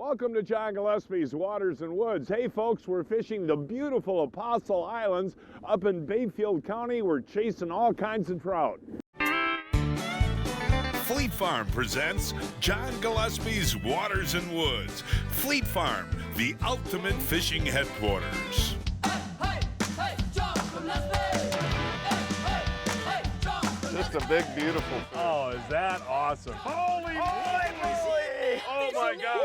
Welcome to John Gillespie's Waters and Woods. Hey folks, we're fishing the beautiful Apostle Islands up in Bayfield County. We're chasing all kinds of trout. Fleet Farm presents John Gillespie's Waters and Woods. Fleet Farm, the ultimate fishing headquarters. Just a big, beautiful fish. Oh, is that awesome? Holy moly! Oh my God!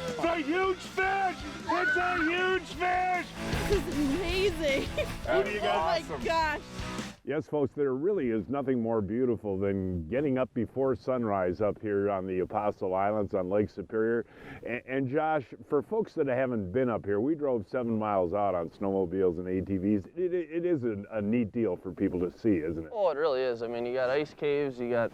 It's a huge fish! It's a huge fish! This is amazing. What do you got? Oh my gosh. Yes, folks, there really is nothing more beautiful than getting up before sunrise up here on the Apostle Islands on Lake Superior. And Josh, for folks that haven't been up here, we drove 7 miles out on snowmobiles and ATVs. It is a neat deal for people to see, isn't it? Oh, it really is. I mean, you got ice caves, you got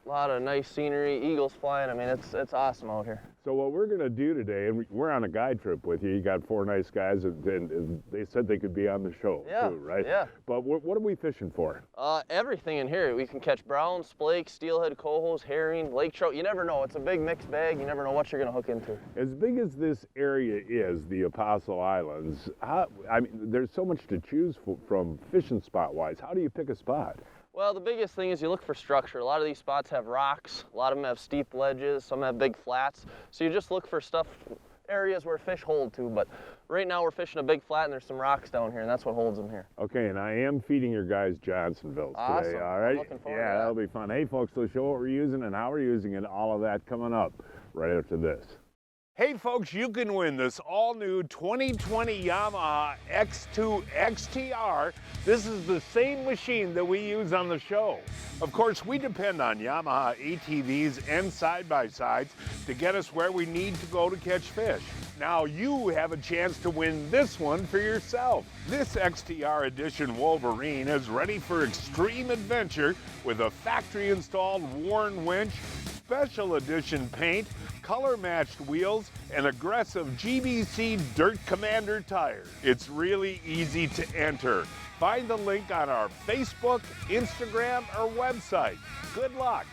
a lot of nice scenery, eagles flying. I mean, it's awesome out here. So what we're going to do today, and we're on a guide trip with you. You got 4 nice guys, and they said they could be on the show too, right? Yeah. But what are we fishing for? Everything in here. We can catch brown, splake, steelhead, cohos, herring, lake trout. You never know. It's a big mixed bag. You never know what you're going to hook into. As big as this area is, the Apostle Islands, I mean, there's so much to choose from fishing spot-wise. How do you pick a spot? Well, the biggest thing is you look for structure. A lot of these spots have rocks. A lot of them have steep ledges. Some have big flats. So you just look for areas where fish hold to. But right now we're fishing a big flat and there's some rocks down here, and that's what holds them here. Okay, and I am feeding your guys Johnsonville today, all right? I'm looking forward to that. That'll be fun. Hey, folks, so show what we're using and how we're using it, all of that coming up right after this. Hey folks, you can win this all-new 2020 Yamaha X2 XTR. This is the same machine that we use on the show. Of course, we depend on Yamaha ATVs and side-by-sides to get us where we need to go to catch fish. Now you have a chance to win this one for yourself. This XTR Edition Wolverine is ready for extreme adventure with a factory-installed Warn winch, special edition paint, color-matched wheels, and aggressive GBC Dirt Commander tires. It's really easy to enter. Find the link on our Facebook, Instagram, or website. Good luck.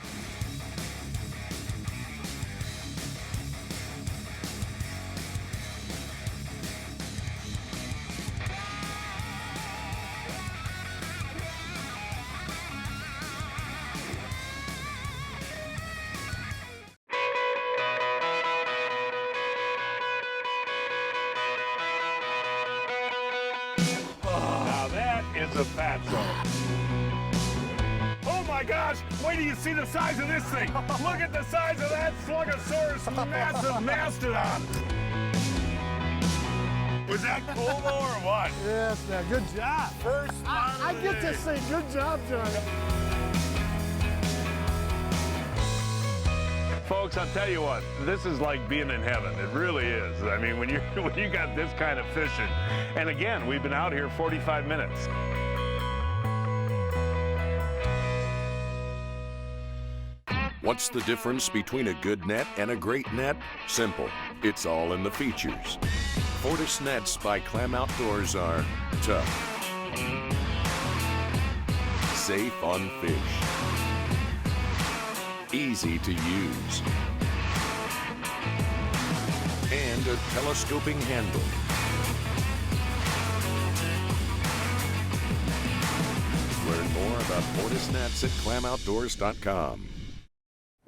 Is a fat zone. Oh my gosh, wait till you see the size of this thing. Look at the size of that Slugosaurus massive mastodon. Was that polo or what? Yes, man, good job. First I get to say good job, Johnny. Folks, I'll tell you what, this is like being in heaven. It really is. I mean, when you got this kind of fishing. And again, we've been out here 45 minutes. What's the difference between a good net and a great net? Simple. It's all in the features. Fortis nets by Clam Outdoors are tough, safe on fish, easy to use, and a telescoping handle. Learn more about Fortis nets at clamoutdoors.com.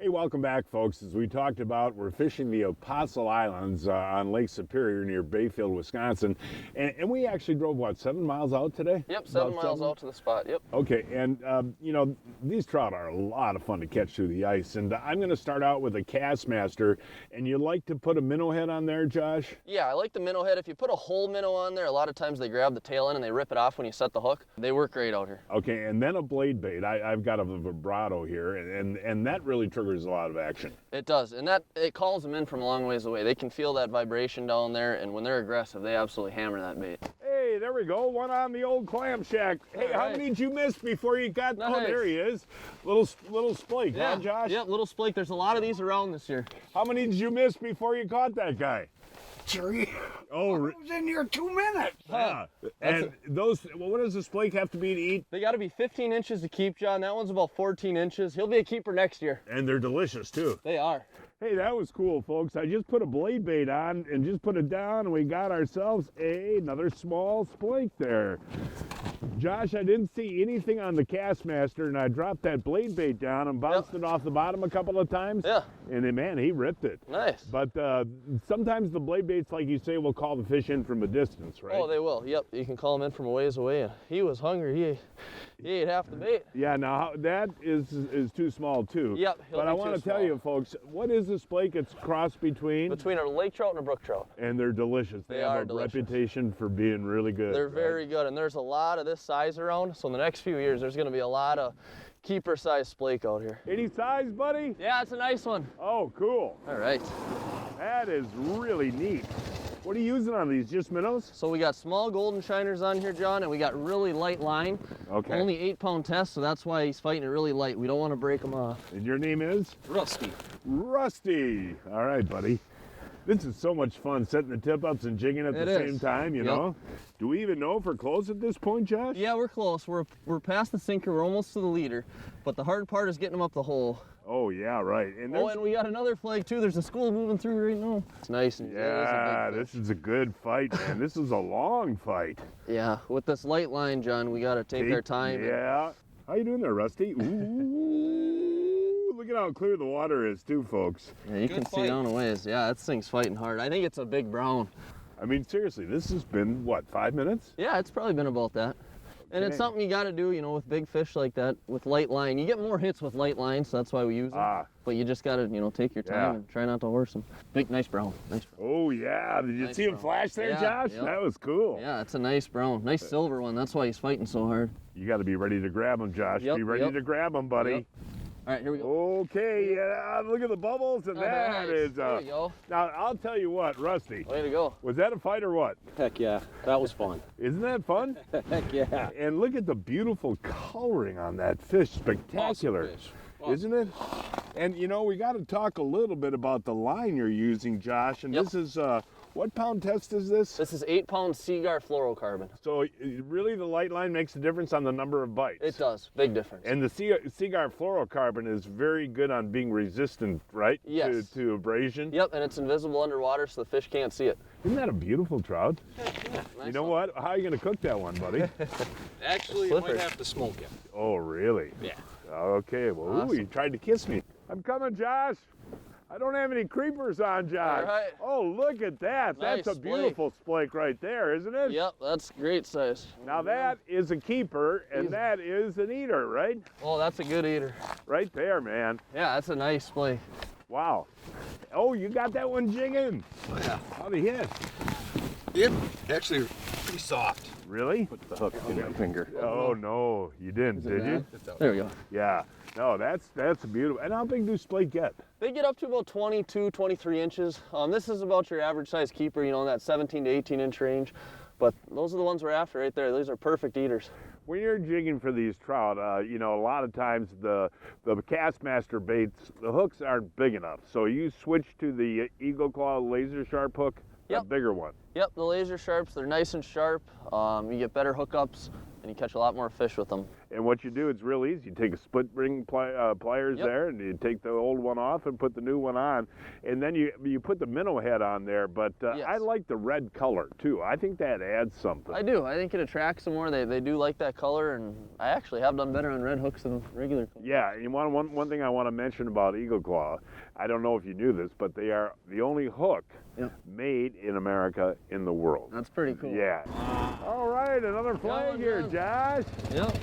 Hey, welcome back, folks. As we talked about, we're fishing the Apostle Islands on Lake Superior near Bayfield, Wisconsin. And we actually drove, what, 7 miles out today? Yep, 7 miles out to the spot, yep. Okay, and you know, these trout are a lot of fun to catch through the ice. And I'm going to start out with a Castmaster. And you like to put a minnow head on there, Josh? Yeah, I like the minnow head. If you put a whole minnow on there, a lot of times they grab the tail end and they rip it off when you set the hook. They work great out here. Okay, and then a blade bait. I've got a vibrato here, and that really triggers a lot of action. It does, and it calls them in from a long ways away. They can feel that vibration down there, and when they're aggressive, they absolutely hammer that bait. Hey, there we go, one on the old clam shack. Hey, how many did you miss before you got, nice. Oh, there he is. Little splake, yeah. Huh, Josh? Yeah, little splake. There's a lot of these around this year. How many did you miss before you caught that guy? hatchery. Oh, I was in here 2 minutes. yeah. And those, well, what does this flake have to be to eat? They got to be 15 inches to keep, John. That one's about 14 inches. He'll be a keeper next year. And they're delicious too. They are. Hey, that was cool, folks. I just put a blade bait on and just put it down, and we got ourselves another small splake there. Josh, I didn't see anything on the Castmaster, and I dropped that blade bait down and bounced it off the bottom a couple of times. Yeah. And then, man, he ripped it. Nice. But sometimes the blade baits, like you say, will call the fish in from a distance, right? Oh, they will. Yep. You can call him in from a ways away. And he was hungry. He ate half the bait. Yeah, now that is too small too. Yep, he'll But be I want too to tell small. you, folks, what is this flake? It's crossed between? Between a lake trout and a brook trout. And they're delicious. They have are a delicious. reputation for being really good. They're right? very good, and there's a lot of this size around. So in the next few years, there's going to be a lot of keeper-sized splake out here. Any size, buddy? Yeah, it's a nice one. Oh, cool. All right. That is really neat. What are you using on these? Just minnows? So we got small golden shiners on here, John, and we got really light line. Okay. Only 8-pound test, so that's why he's fighting it really light. We don't want to break him off. And your name is? Rusty. Rusty. All right, buddy. This is so much fun, setting the tip-ups and jigging at It the is. same time, you Yep. know? Do we even know if we're close at this point, Josh? Yeah, we're close. We're past the sinker. We're almost to the leader. But the hard part is getting him up the hole. Oh, yeah, right. And Oh, there's- and we got another flag, too. There's a school moving through right now. It's nice. And yeah, it is a big this is a good fight, man. This is a long fight. fish. Yeah, with this light line, John, we got to take our time. and- Yeah. How you doing there, Rusty? Ooh, look at how clear the water is, too, folks. Yeah, you can see down a ways. Yeah, this thing's fighting hard. I think it's a big brown. I mean, seriously, this has been, what, 5 minutes? Yeah, it's probably been about that. And it's Okay. something you got to do, you know, with big fish like that, with light line. You get more hits with light line, so that's why we use them. Ah. But you just got to, you know, take your time Yeah. and try not to horse them. Big, nice brown. Nice brown. Oh, yeah. Did you Nice see him brown. flash there, Yeah, Josh? yep. That was cool. Yeah, it's a nice brown. Nice silver one. That's why he's fighting so hard. You got to be ready to grab him, Josh. Yep, be ready yep. to grab him, buddy. Yep. All right, here we go. Okay, yeah, look at the bubbles, and that Nice. is. There we go. Now, I'll tell you what, Rusty, Way to go. was that a fight or what? Heck yeah, that was fun. Isn't that fun? Heck yeah. And look at the beautiful coloring on that fish. Spectacular. Awesome fish. Awesome. Isn't it? And you know, we got to talk a little bit about the line you're using, Josh. And Yep. this is, what pound test is this? This is 8-pound Seagar fluorocarbon. So really the light line makes a difference on the number of bites. It does. Big difference. And the Seagar fluorocarbon is very good on being resistant, right? Yes. To abrasion. Yep, and it's invisible underwater, so the fish can't see it. Isn't that a beautiful trout? Nice You know one. what? How are you going to cook that one, buddy? Actually, It's you slippery. might have to smoke it. Oh, really? Yeah. Okay, well, ooh, Awesome. you tried to kiss me. I'm coming, Josh. I don't have any creepers on, Josh. All right. Oh, look at that. Nice That's a beautiful splake right there, isn't it? Yep, that's great size. Now that is a keeper, and Easy. that is an eater, right? Oh, that's a good eater. Right there, man. Yeah, that's a nice splake. Wow. Oh, you got that one jigging. Yeah. How'd he hit? It actually pretty soft. Really? Put the hook in my finger. Oh, no, you didn't, did you? There we go. Yeah. No, that's beautiful. And how big do splake get? They get up to about 22, 23 inches. This is about your average size keeper, you know, in that 17 to 18 inch range. But those are the ones we're after right there. These are perfect eaters. When you're jigging for these trout, you know, a lot of times the Castmaster baits, the hooks aren't big enough. So you switch to the Eagle Claw laser sharp hook, a Yep. bigger one. Yep, the laser sharps, they're nice and sharp. You get better hookups, and you catch a lot more fish with them. And what you do, it's real easy. You take a split ring pliers Yep. there, and you take the old one off and put the new one on. And then you put the minnow head on there. But Yes. I like the red color, too. I think that adds something. I do. I think it attracts them more. They do like that color, and I actually have done better on red hooks than regular colors. Yeah, and one thing I want to mention about Eagle Claw, I don't know if you knew this, but they are the only hook Yep. made in America in the world. That's pretty cool. Yeah. All right, another flag one here, down. Josh. Yep.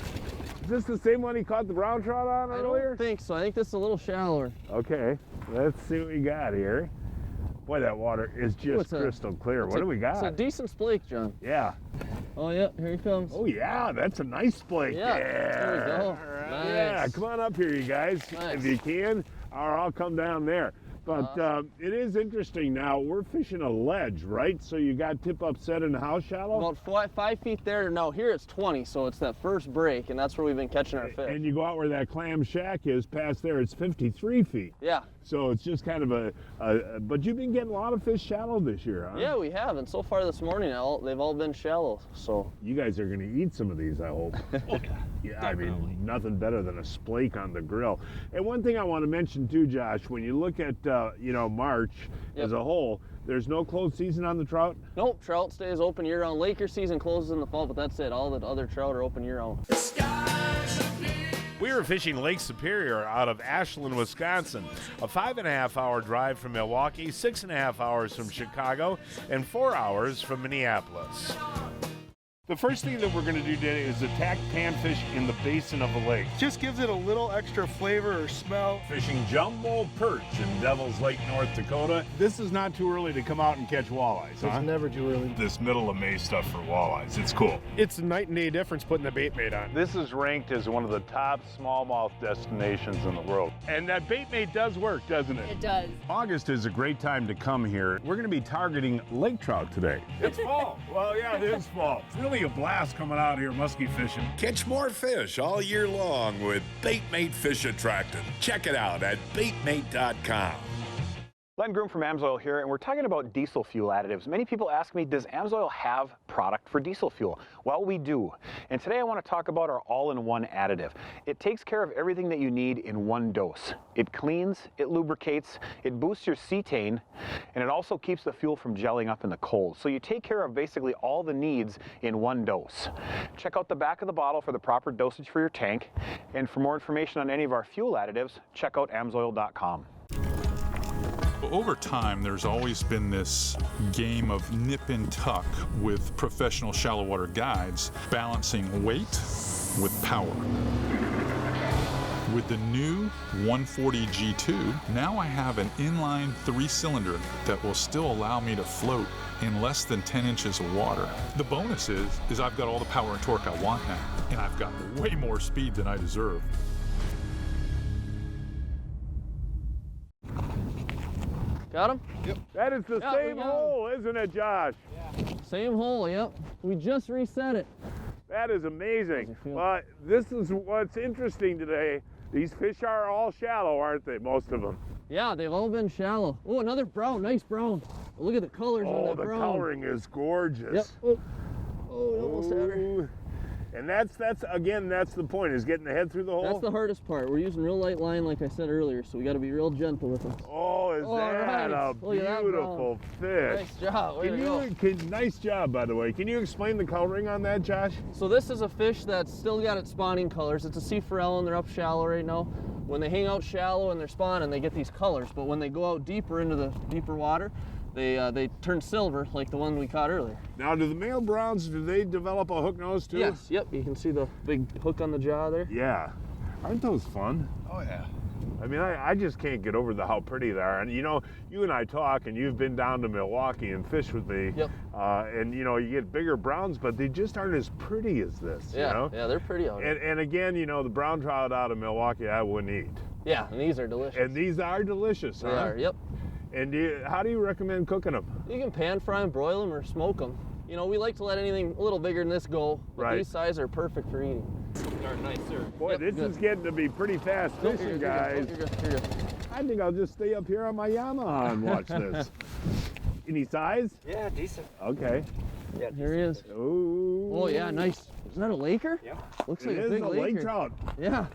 Is this the same one he caught the brown trout on I earlier? don't think so. I think this is a little shallower. Okay, let's see what we got here. Boy, that water is just it's a- crystal clear. What do we It's a got? decent splake, John. Yeah. Oh, yeah, here he comes. Oh, yeah, that's a nice splake Yeah, there. there we go. All right. Nice. Yeah, come on up here, you guys, Nice. if you can, or I'll come down there. But it is interesting now. We're fishing a ledge, right? So you got tip up set in how shallow? About 5 feet there. No, here it's 20, so it's that first break, and that's where we've been catching our fish. And you go out where that clam shack is, past there, it's 53 feet. Yeah, So it's just kind of but you've been getting a lot of fish shallow this year, huh? Yeah, we have, and so far this morning, they've all been shallow, so. You guys are gonna eat some of these, I hope. Yeah, I mean, nothing better than a splake on the grill. And one thing I want to mention too, Josh, when you look at, March as a whole, there's no closed season on the trout? Nope, trout stays open year-round. Laker season closes in the fall, but that's it. All the other trout are open year-round. We were fishing Lake Superior out of Ashland, Wisconsin, a 5.5-hour drive from Milwaukee, 6.5 hours from Chicago, and 4 hours from Minneapolis. The first thing that we're going to do today is attack panfish in the basin of the lake. Just gives it a little extra flavor or smell. Fishing jumbo perch in Devil's Lake, North Dakota. This is not too early to come out and catch walleyes, huh? It's never too early. This middle of May stuff for walleyes, it's cool. It's a night and day difference putting the bait mate on. This is ranked as one of the top smallmouth destinations in the world. And that bait mate does work, doesn't it? It does. August is a great time to come here. We're going to be targeting lake trout today. It's fall. Well, yeah, it is fall. It's really a blast coming out here muskie fishing. Catch more fish all year long with Baitmate Fish Attractant. Check it out at baitmate.com. Len Groom from AMSOIL here, and we're talking about diesel fuel additives. Many people ask me, does AMSOIL have product for diesel fuel? Well, we do. And today I want to talk about our all-in-one additive. It takes care of everything that you need in one dose. It cleans, it lubricates, it boosts your cetane, and it also keeps the fuel from gelling up in the cold. So you take care of basically all the needs in one dose. Check out the back of the bottle for the proper dosage for your tank. And for more information on any of our fuel additives, check out amsoil.com. Over time, there's always been this game of nip and tuck with professional shallow water guides, balancing weight with power. With the new 140 G2, now I have an inline 3-cylinder that will still allow me to float in less than 10 inches of water. The bonus is I've got all the power and torque I want now, and I've got way more speed than I deserve. Got him? Yep. That is the same hole, isn't it, Josh? Yeah. Same hole, yep. We just reset it. That is amazing. But this is what's interesting today. These fish are all shallow, aren't they, most of them? Yeah, they've all been shallow. Oh, another brown, nice brown. Look at the colors on that brown. Oh, the coloring is gorgeous. Yep. Oh, it almost had her. And that's the point, is getting the head through the hole? That's the hardest part. We're using real light line, like I said earlier, so we got to be real gentle with them. Oh, is that a beautiful fish? Nice job. Way to go. Nice job, by the way. Can you explain the coloring on that, Josh? So this is a fish that's still got its spawning colors. It's a sea forelle, and they're up shallow right now. When they hang out shallow and they're spawning, they get these colors. But when they go out deeper into the deeper water, they turn silver, like the one we caught earlier. Now, do the male browns, do they develop a hook nose too? Yes, yep. You can see the big hook on the jaw there. Yeah. Aren't those fun? Oh, yeah. I mean, I just can't get over how pretty they are. And you know, you and I talk, and you've been down to Milwaukee and fished with me. Yep. And you know, you get bigger browns, but they just aren't as pretty as this. Yeah, you know? Yeah, they're pretty out here. And again, you know, the brown trout out of Milwaukee, I wouldn't eat. Yeah, and these are delicious. And these are delicious, huh? They are, yep. And how do you recommend cooking them? You can pan fry them, broil them, or smoke them. You know, we like to let anything a little bigger than this go, but these size are perfect for eating. Nice, sir. Boy, this is getting to be pretty fast fishing, guys. You're good. I think I'll just stay up here on my Yamaha and watch this. Any size? Yeah, decent. Okay. Yeah, here he is. Ooh. Oh yeah, nice. Is that a Laker? Yeah. Looks like it a big is a lake Laker. trout. Yeah.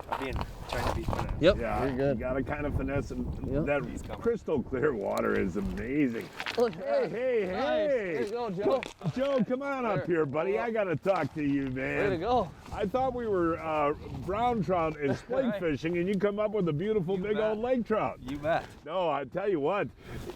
Trying to be finesse. Yep. Yeah, you're good. You gotta kind of finesse and that crystal clear water is amazing. Look, hey. Nice. There you go, Joe. Joe, come on up here, buddy. I gotta talk to you, man. Way to go. I thought we were brown trout and splake fishing, and you come up with a beautiful big old lake trout. You bet. No, I tell you what,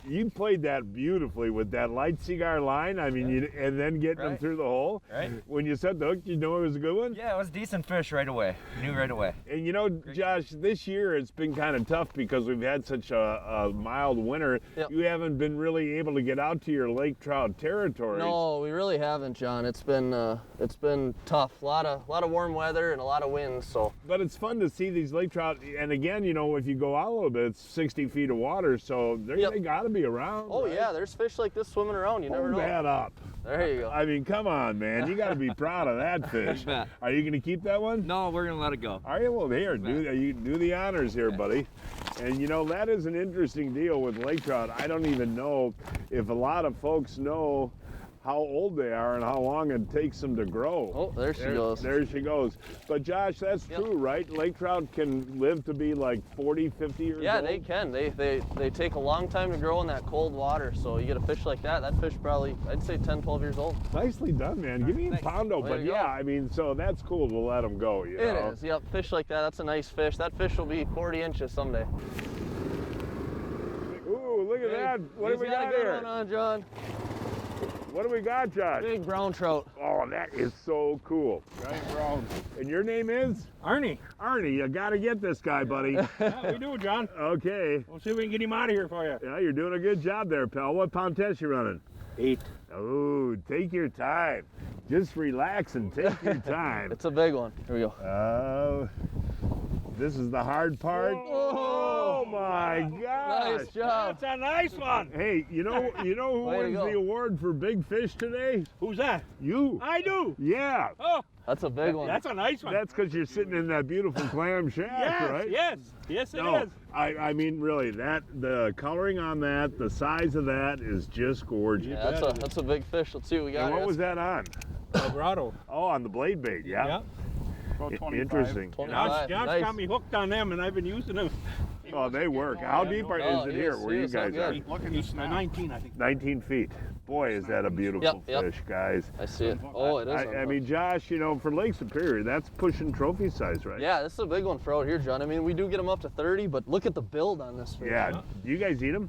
you played that beautifully with that light cigar line. I mean, and then getting them through the hole. Right. When you set the hook, you know it was a good one. Yeah, it was a decent fish right away. Knew right away. And you know, Josh, this year it's been kind of tough because we've had such a mild winter. Yep. You haven't been really able to get out to your lake trout territories. No, we really haven't, John. It's been tough. A lot of warm weather and a lot of wind. So. But it's fun to see these lake trout. And again, you know, if you go out a little bit, it's 60 feet of water, so they got to be around. Oh right? yeah, there's fish like this swimming around. You never know. Hold that up. There you go. I mean, come on, man. You got to be proud of that fish. bet. Are you going to keep that one? No, we're gonna let it go. Are you? Well, here, you do the honors here, buddy. And you know, that is an interesting deal with lake trout. I don't even know if a lot of folks know how old they are and how long it takes them to grow. Oh, there she goes. There she goes. But Josh, that's true, right? Lake trout can live to be like 40, 50 years old? Yeah, they can. They take a long time to grow in that cold water. So you get a fish like that fish probably, I'd say 10, 12 years old. Nicely done, man. Give me a poundo. Way But to yeah, go. I mean, so that's cool to let them go, you know? It is, yep. Fish like that, that's a nice fish. That fish will be 40 inches someday. Ooh, look at that. What do we got a good here? one on, John. What do we got, Josh? Big brown trout. Oh, that is so cool. Giant brown. And your name is? Arnie. Arnie, you got to get this guy, buddy. Yeah, we do, John. Okay. We'll see if we can get him out of here for you. Yeah, you're doing a good job there, pal. What pound test you running? 8. Oh, take your time. Just relax and take your time. It's a big one. Here we go. This is the hard part. Oh my gosh. Nice job. That's a nice one. Hey, you know who Way to wins go. the award for big fish today? Who's that? You. I do. Yeah. Oh, That's a big one. that's a nice one. That's because you're sitting in that beautiful clam shack, yes, right? yes, it is. No, I mean really, the coloring on that, the size of that is just gorgeous. Yeah, that's a big fish. Let's see what we got And what here. was that on? Grotto. Oh, on the blade bait, yeah. Yep. About 25. Interesting. 25. Josh Nice. got me hooked on them, and I've been using them. Oh, they work. How deep is it here where you guys are? Look at this 19, I think. 19 feet. Boy, is that a beautiful Yep. fish, guys. I see it. Oh, it is. I mean, Josh, for Lake Superior, that's pushing trophy size, right? yeah, this is a big one for out here, John. I mean, we do get them up to 30, but look at the build on this fish. Yeah. Do you guys eat them?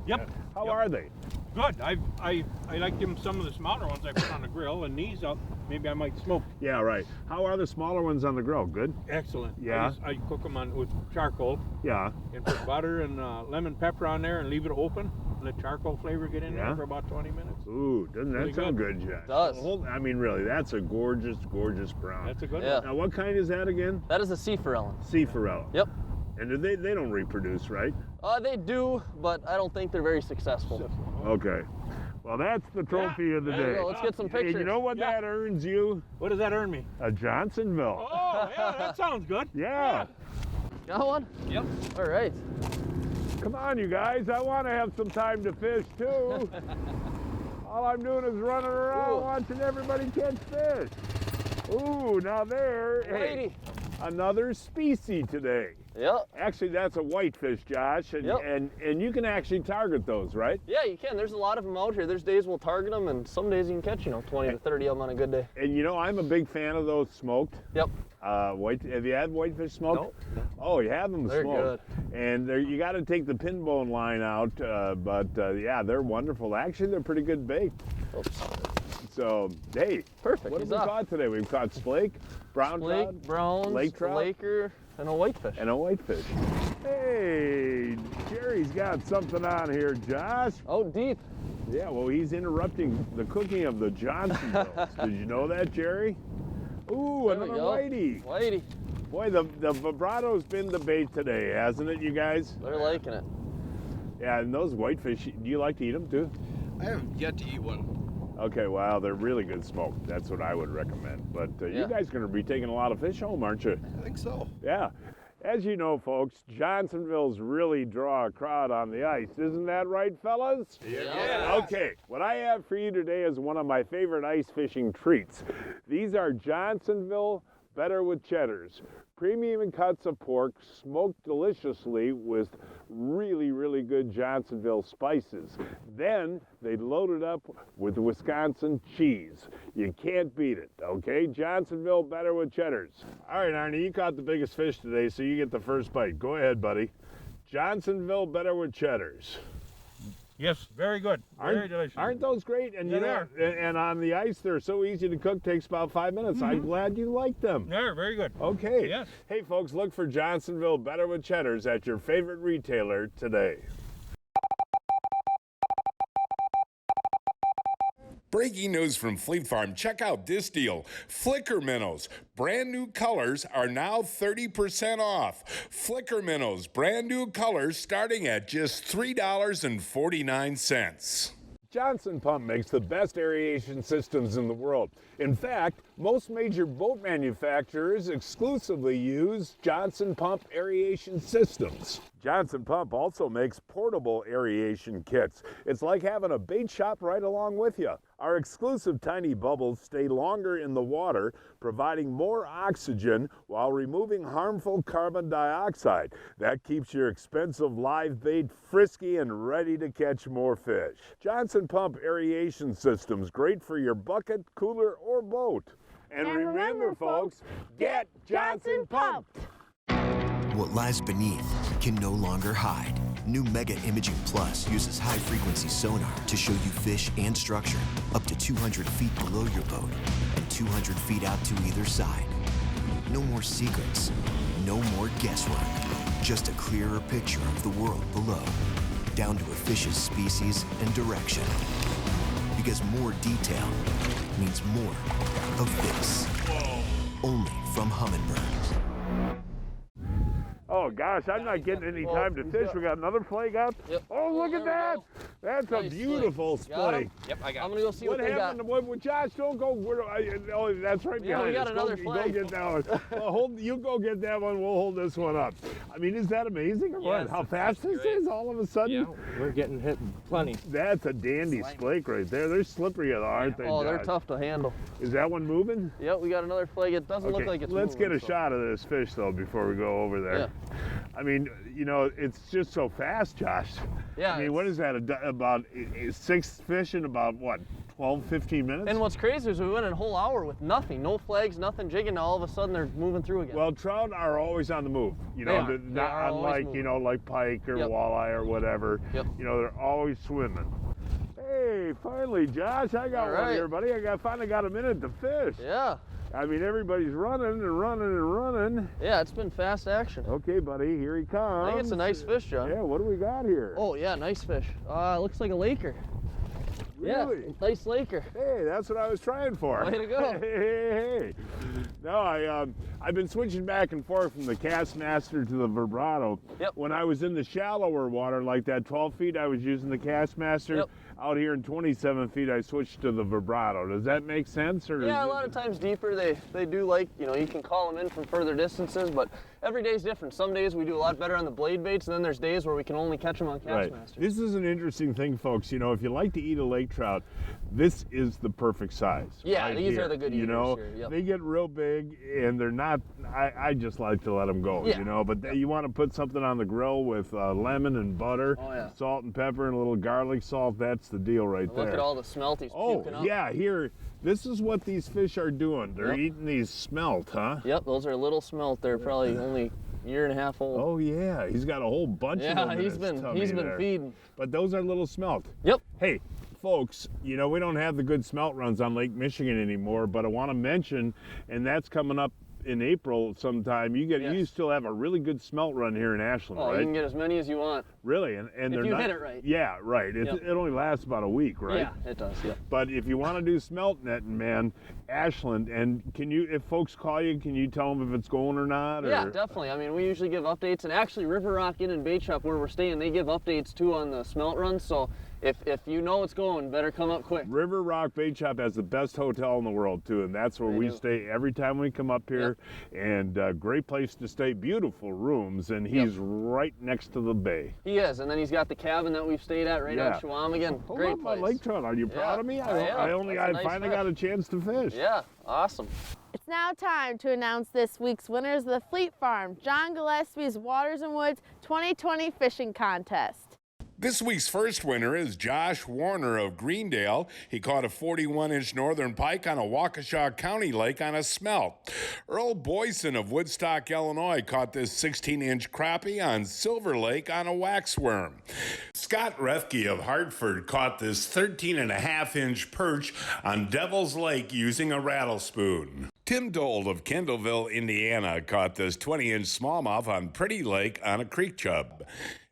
Yep. How are they? Good. I like them. Some of the smaller ones I put on the grill, and these maybe I might smoke. Yeah, right. How are the smaller ones on the grill? Good? Excellent. Yeah. I cook them with charcoal Yeah. and put butter and lemon pepper on there and leave it open. Let charcoal flavor get in Yeah. there for about 20 minutes. Ooh, doesn't that Really sound good, Josh? It does. I mean, really, that's a gorgeous, gorgeous brown. That's a good Yeah. one. Now, what kind is that again? That is a sea forellen. Sea forella. Yep. And they don't reproduce, right? They do, but I don't think they're very successful. Okay. Well, that's the trophy of the There you day. go. Let's get some And pictures. you know what Yeah. that earns you? What does that earn me? A Johnsonville. Oh, yeah, that sounds good. Yeah. Got one? Yep. All right. Come on, you guys. I want to have some time to fish, too. All I'm doing is running around Ooh. watching everybody catch fish. Ooh, now there. Hey, Lady. another species today. Yep. Actually, that's a whitefish, Josh, and, Yep. and you can actually target those, right? Yeah, you can. There's a lot of them out here. There's days we'll target them, and some days you can catch, 20 to 30 of them on a good day. And I'm a big fan of those smoked. Yep. Have you had whitefish smoked? No. Oh, you have them They're smoked. And you got to take the pin bone line out, but yeah, they're wonderful. Actually, they're pretty good bait. Oops. So, hey, Perfect. what have He's we off. caught today? We've caught slake, brown Lake, trout, browns, lake trout, laker, and a whitefish. and a whitefish. Hey, Jerry's got something on here, Josh. Oh, deep. Yeah, well, he's interrupting the cooking of the Johnsonvilles. Did you know that, Jerry? Ooh, There we another go. whitey. Whitey. Boy, the vibrato's been the bait today, hasn't it, you guys? They're liking it. Yeah, and those whitefish, do you like to eat them too? I haven't yet to eat one. Okay, wow, they're really good smoked. That's what I would recommend. But Yeah. you guys are going to be taking a lot of fish home, aren't you? I think so. Yeah. As you know, folks, Johnsonvilles really draw a crowd on the ice. Isn't that right, fellas? Yeah. Okay, what I have for you today is one of my favorite ice fishing treats. These are Johnsonville Better with Cheddars. Premium cuts of pork smoked deliciously with really, really good Johnsonville spices. Then they load it up with Wisconsin cheese. You can't beat it, okay? Johnsonville Better with Cheddars. All right, Arnie, you caught the biggest fish today, so you get the first bite. Go ahead, buddy. Johnsonville Better with Cheddars. Yes, very good. Very delicious. Aren't those great? And Yeah, and on the ice, they're so easy to cook. Takes about 5 minutes. I'm glad you like them. They're very good. Okay. Yes. Hey, folks, look for Johnsonville Better with Cheddars at your favorite retailer today. Breaking news from Fleet Farm. Check out this deal. Flicker minnows, brand new colors are now 30% off. Flicker minnows, brand new colors starting at just $3.49. Johnson Pump makes the best aeration systems in the world. In fact, most major boat manufacturers exclusively use Johnson Pump aeration systems. Johnson Pump also makes portable aeration kits. It's like having a bait shop right along with you. Our exclusive tiny bubbles stay longer in the water, providing more oxygen while removing harmful carbon dioxide. That keeps your expensive live bait frisky and ready to catch more fish. Johnson Pump aeration systems, great for your bucket, cooler, or boat. And remember, folks, get Johnson Pumped! What lies beneath can no longer hide. New Mega Imaging Plus uses high-frequency sonar to show you fish and structure up to 200 feet below your boat and 200 feet out to either side. No more secrets, no more guesswork, just a clearer picture of the world below, down to a fish's species and direction. Because more detail means more of this. Only from Humminbird. Oh gosh, I'm not getting any time to fish. We got another flake out. Yep. Oh, look at that! That's a Nice beautiful flake. splake. Yep, I got I'm gonna go see what they got. What, Josh, don't go. Oh, that's right Yeah, behind we got us. another Go flake. get that one. Well, you go get that one. We'll hold this one up. I mean, is that amazing or what? Yes, How fast this great. is all of a sudden? Yeah, we're getting hit plenty. That's a dandy splake right there. They're slippery, aren't they? Oh, they're Josh? tough to handle. Is that one moving? Yep, we got another flake. It doesn't look like it's let's moving, get a so. shot of this fish though before we go over there. Yeah. I mean, you know, it's just so fast, Josh. Yeah. I mean, what is that? About 6 fish in about what, 12, 15 minutes? And what's crazy is we went a whole hour with nothing, no flags, nothing jigging. Now all of a sudden they're moving through again. Well, trout are always on the move. You know, They are. not They are always unlike moving. you know, like pike or Yep. walleye or whatever. Yep. You know, they're always swimming. Hey, finally, Josh, I got All one right. here, buddy. Finally got a minute to fish. Yeah. I mean, everybody's running and running and running. Yeah, it's been fast action. Okay, buddy, here he comes. I think it's a nice fish, John. Yeah, what do we got here? Oh, yeah, nice fish. Looks like a laker. Really? Yeah, nice laker. Hey, that's what I was trying for. Way to go. Hey. No, I've been switching back and forth from the Castmaster to the vibrato. Yep. When I was in the shallower water, like that 12 feet, I was using the Castmaster. Yep. Out here in 27 feet, I switched to the vibrato. Does that make sense? Or Yeah, a lot of times deeper, they do like, you know, you can call them in from further distances, but every day's different. Some days we do a lot better on the blade baits, and then there's days where we can only catch them on Right. Castmaster. This is an interesting thing, folks. You know, if you like to eat a lake trout, this is the perfect size. Yeah, right these here. are the good You eaters know, here, yep. they get real big, and they're not. I just like to let them go. Yeah. You know, but you want to put something on the grill with lemon and butter, Oh, yeah. salt and pepper, and a little garlic salt. That's the deal right there. Look at all the smelties Oh puking up. yeah, here. This is what these fish are doing. They're Yep. eating these smelt, huh? Yep, those are little smelt. They're probably only a year and a half old. Oh yeah, he's got a whole bunch of them. Yeah, in he's his been tummy there. feeding. But those are little smelt. Yep. Hey, folks, you know, we don't have the good smelt runs on Lake Michigan anymore, but I want to mention, and that's coming up in April sometime. You still have a really good smelt run here in Ashland, Oh, right? you can get as many as you want. Really, and If they're you not. hit it right. Yeah, right. Yep. It only lasts about a week, right? Yeah, it does. Yeah. But if you want to do smelt netting, man, Ashland, and if folks call you, can you tell them if it's going or not? Or? Yeah, definitely. I mean, we usually give updates, and actually River Rock Inn and Bait Shop where we're staying, they give updates too on the smelt runs. So if you know it's going, better come up quick. River Rock Bait Shop has the best hotel in the world too, and that's where we stay every time we come up here. And great place to stay, beautiful rooms, and he's right next to the bay. He is, and then he's got the cabin that we've stayed at right on Chequamegon. Hold Great up my place. lake trout. Are you proud of me? I finally got a chance to fish. Yeah, awesome. It's now time to announce this week's winners of the Fleet Farm John Gillespie's Waters and Woods 2020 Fishing Contest. This week's first winner is Josh Warner of Greendale. He caught a 41-inch northern pike on a Waukesha County lake on a smelt. Earl Boyson of Woodstock, Illinois caught this 16-inch crappie on Silver Lake on a waxworm. Scott Refke of Hartford caught this 13.5-inch perch on Devil's Lake using a rattle spoon. Tim Dole of Kendallville, Indiana caught this 20-inch smallmouth on Pretty Lake on a creek chub.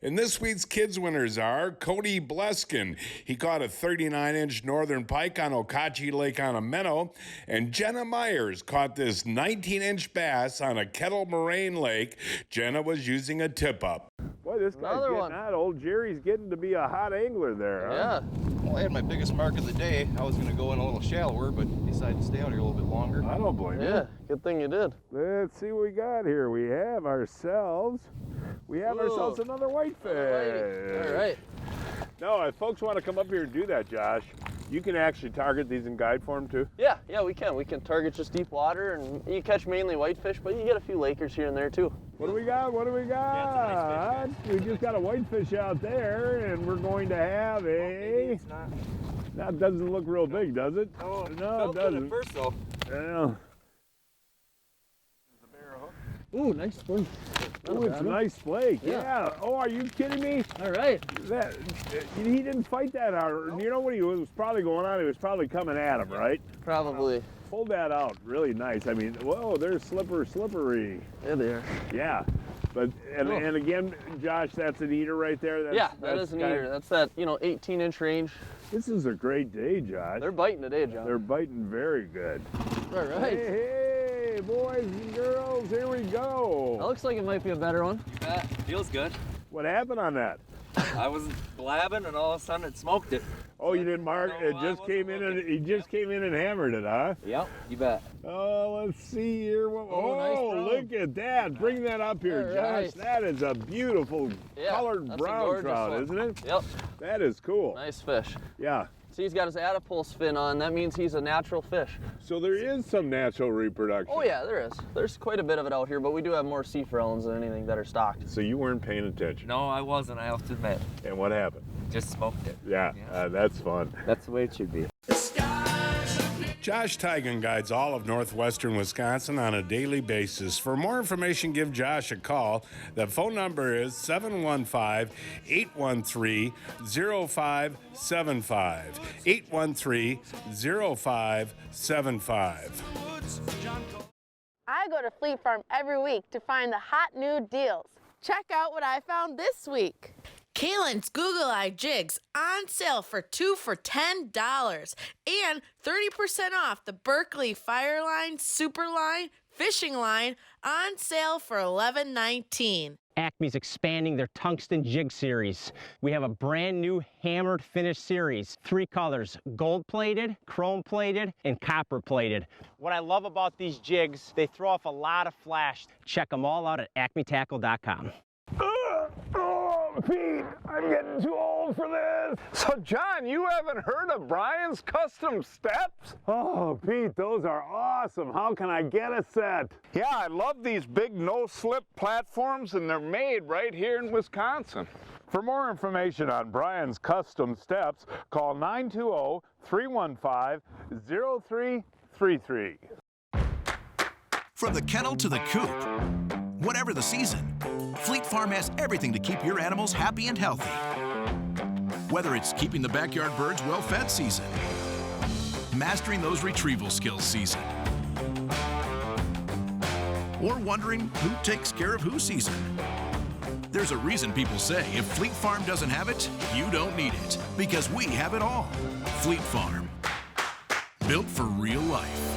And this week's kids winners are Cody Bleskin. He caught a 39-inch northern pike on Okauchee Lake on a minnow. And Jenna Myers caught this 19-inch bass on a Kettle Moraine Lake. Jenna was using a tip-up. Boy, this guy's getting hot. Old Jerry's getting to be a hot angler there, huh? Yeah. Well, I had my biggest mark of the day. I was going to go in a little shallower, but decided to stay out here a little bit longer. I don't blame you. Yeah, good thing you did. Let's see what we got here. We have ourselves another whitefish. All right. No, if folks want to come up here and do that, Josh, you can actually target these in guide form too? Yeah, we can. We can target just deep water, and you catch mainly whitefish, but you get a few Lakers here and there too. What do we got? Yeah, nice fish, we just got a whitefish out there, and we're going to have a... That doesn't look real big, does it? Oh, no, it doesn't. At first, though. Yeah. Ooh, nice flake. Ooh, it's a nice flake. Yeah. Oh, are you kidding me? All right. He didn't fight that hard. You know what he was probably going on? He was probably coming at him, right? Probably. Pull that out. Really nice. I mean, whoa, there's slippery. There they are. Yeah. But and again, Josh, that's an eater right there. That is an eater. That's that 18-inch range. This is a great day, Josh. They're biting today, John. They're biting very good. All right. Hey, boys and girls, here we go. That looks like it might be a better one. That feels good. What happened on that? I was blabbing, and all of a sudden it smoked it. Oh, you didn't mark? No, it just came in and he just came in and hammered it, huh? Yep, you bet. Oh, let's see here. Nice look at that. Bring that up here, All Josh. right. That is a beautiful colored that's brown trout, isn't it? Yep. That is cool. Nice fish. Yeah. See, he's got his adipose fin on. That means he's a natural fish. So there is some natural reproduction. Oh yeah, there is. There's quite a bit of it out here, but we do have more sea frelons than anything that are stocked. So you weren't paying attention. No, I wasn't, I have to admit. And what happened? Just smoked it. Yeah, that's fun. That's the way it should be. Josh Teigen guides all of northwestern Wisconsin on a daily basis. For more information, give Josh a call. The phone number is 715-813-0575. 813-0575. I go to Fleet Farm every week to find the hot new deals. Check out what I found this week. Kalen's Google Eye jigs on sale for 2 for $10 and 30% off the Berkeley Fireline Superline Fishing Line on sale for $11.19. Acme's expanding their tungsten jig series. We have a brand new hammered finish series. 3 colors, gold plated, chrome plated, and copper plated. What I love about these jigs, they throw off a lot of flash. Check them all out at acmetackle.com. Oh, Pete, I'm getting too old for this. So, John, you haven't heard of Brian's Custom Steps? Oh, Pete, those are awesome. How can I get a set? Yeah, I love these big no-slip platforms, and they're made right here in Wisconsin. For more information on Brian's Custom Steps, call 920-315-0333. From the kennel to the coop, whatever the season, Fleet Farm has everything to keep your animals happy and healthy. Whether it's keeping the backyard birds well-fed season, mastering those retrieval skills season, or wondering who takes care of who season. There's a reason people say if Fleet Farm doesn't have it, you don't need it, because we have it all. Fleet Farm, built for real life.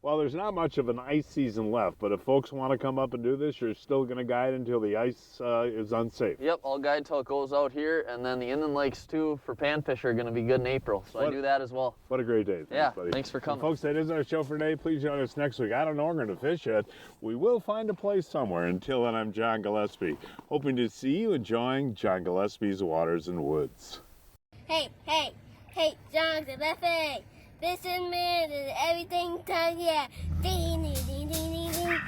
Well, there's not much of an ice season left, but if folks want to come up and do this, you're still going to guide until the ice is unsafe. Yep, I'll guide till it goes out here, and then the inland lakes too for panfish are going to be good in April, so I do that as well. What a great day. Yeah, buddy. thanks for coming. Well, folks, that is our show for today. Please join us next week. I don't know where we're going to fish yet. We will find a place somewhere. Until then, I'm John Gillespie, hoping to see you enjoying John Gillespie's Waters and Woods. Hey, John Gillespie. This is me, everything done, yeah. Ding, ding, ding, ding, ding, ding.